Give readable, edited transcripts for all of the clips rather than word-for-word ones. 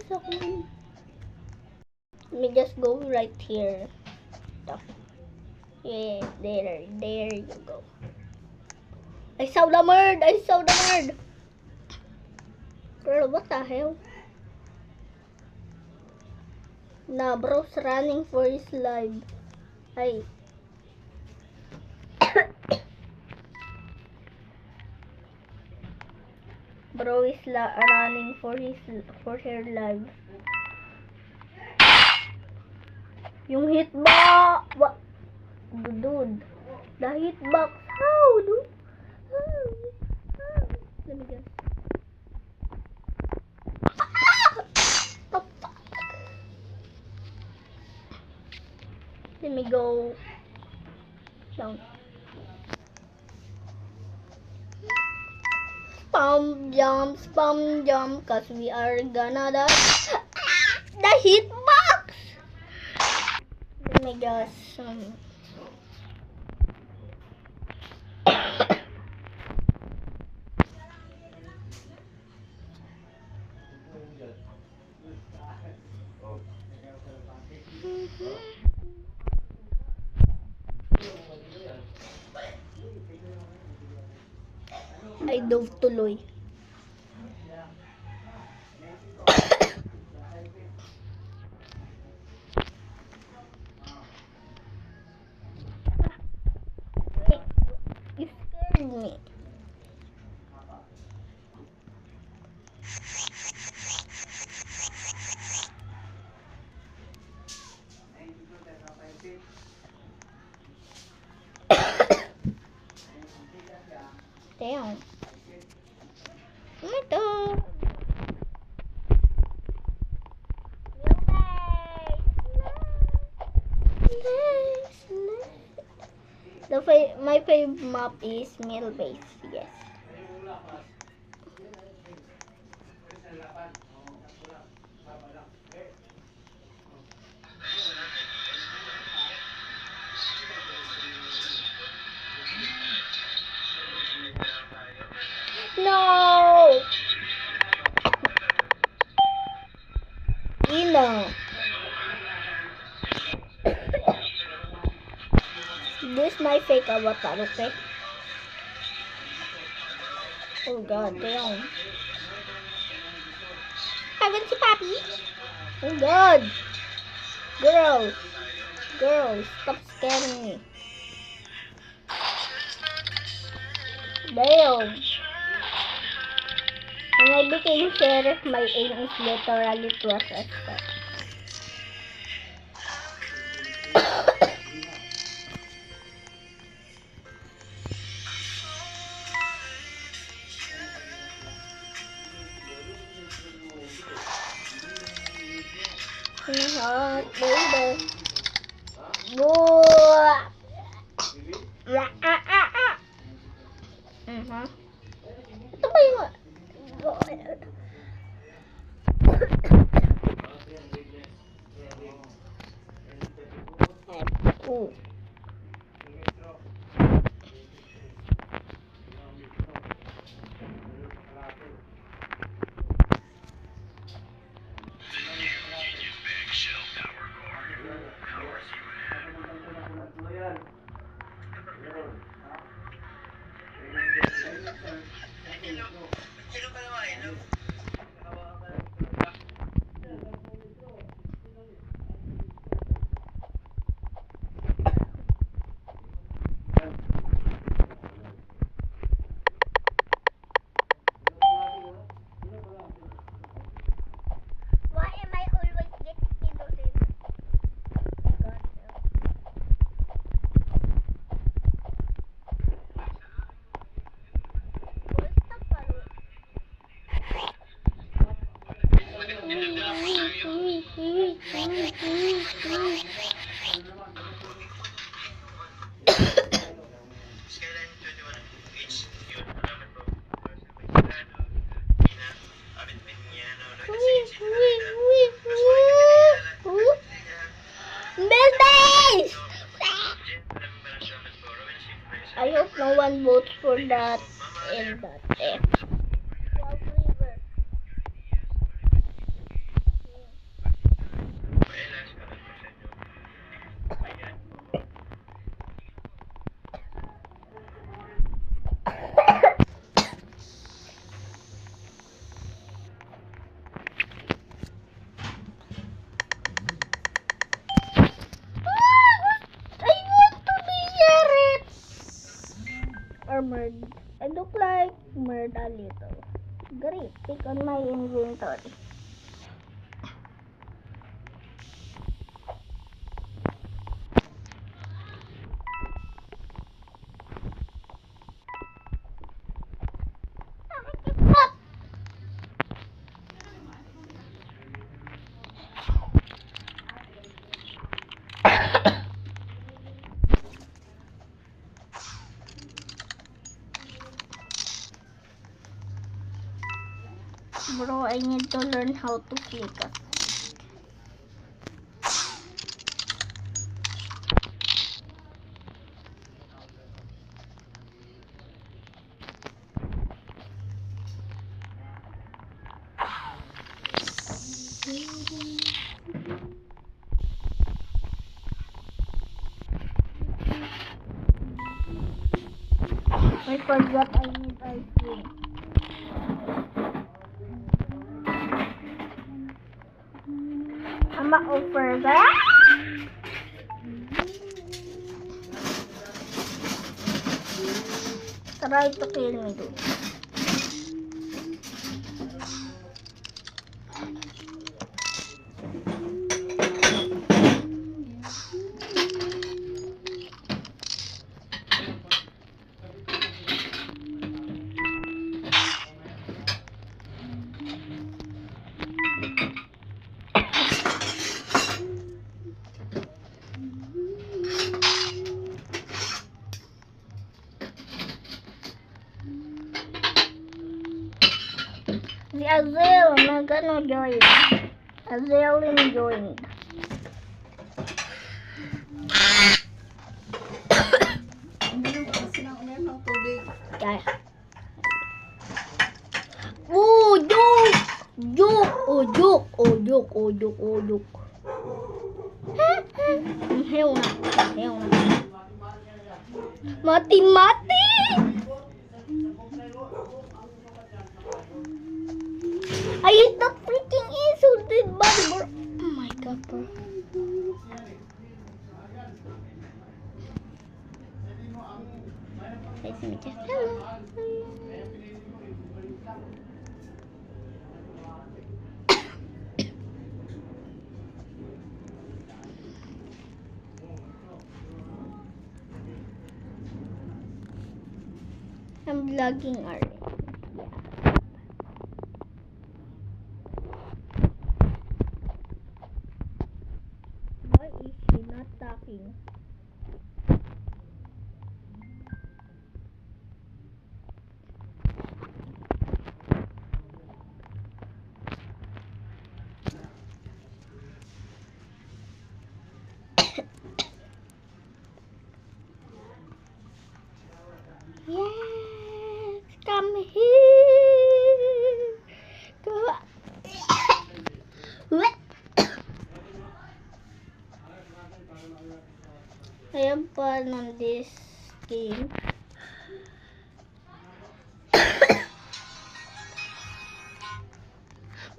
ako. Let me just go right here. Yeah, there you go. I saw the bird! I saw the bird! Girl, what the hell? Nah, bro's running for his life. Ay. Bro is running for her life. Yung hitbox! What? Dude. The hitbox. How, dude? How? Let me guess. Let me go down. Spam jump, cause we are gonna die. The hitbox! Let me just I dove tuloy. You scared me. Damn. Ito. My favorite map is Mill Base. Yes. No. Ina. This is my fake avatar, okay? Oh god, damn. Haven't you, Papi? Oh god. Girl, stop scaring me. Damn. When I became sheriff, my aim is literally to assess that. Hot baby. Ito ba yung... Go ahead. Ooh. I hope no one votes for that and that. murd. I look like murd a little. Great, pick on my inventory. Bro, I need to learn how to flick a stick. I forgot I need ice cream. I'ma offer that. Try to kill me, dude. Si Azel, nagano join. Azel joined. Kaya. Oh, joke! Joke! Oh, joke! Oh, joke! Oh, joke! Oh, joke! Ayaw na. Ayaw na. Mati-mati! I hit the freaking insulted body, bro. Oh my god, bro. Nice to meet you. Hello. I'm vlogging already. Why is she not talking? Yes, come here. Go. I have fun on this game.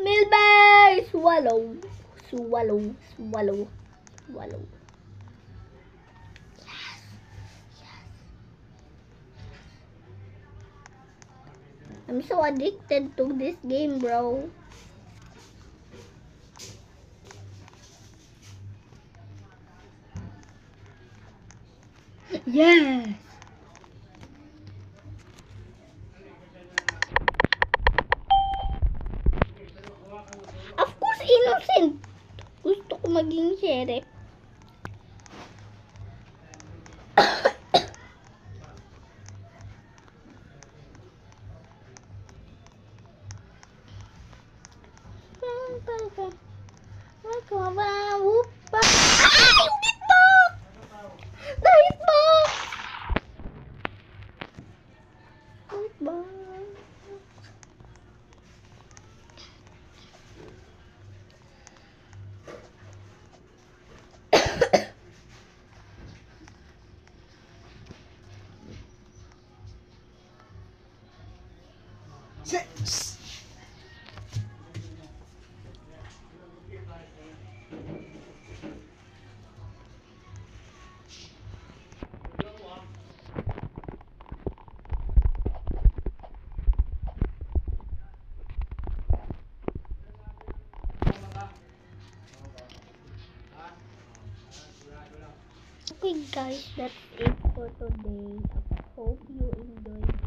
Milbay! Swallow. Swallow. Swallow. Swallow. I'm so addicted to this game, bro. Yes. Of course, innocent. Gusto ko maging sheriff. Ay! Hitbox! The hitbox! Hitbox. guys, that's it for today. I hope you enjoyed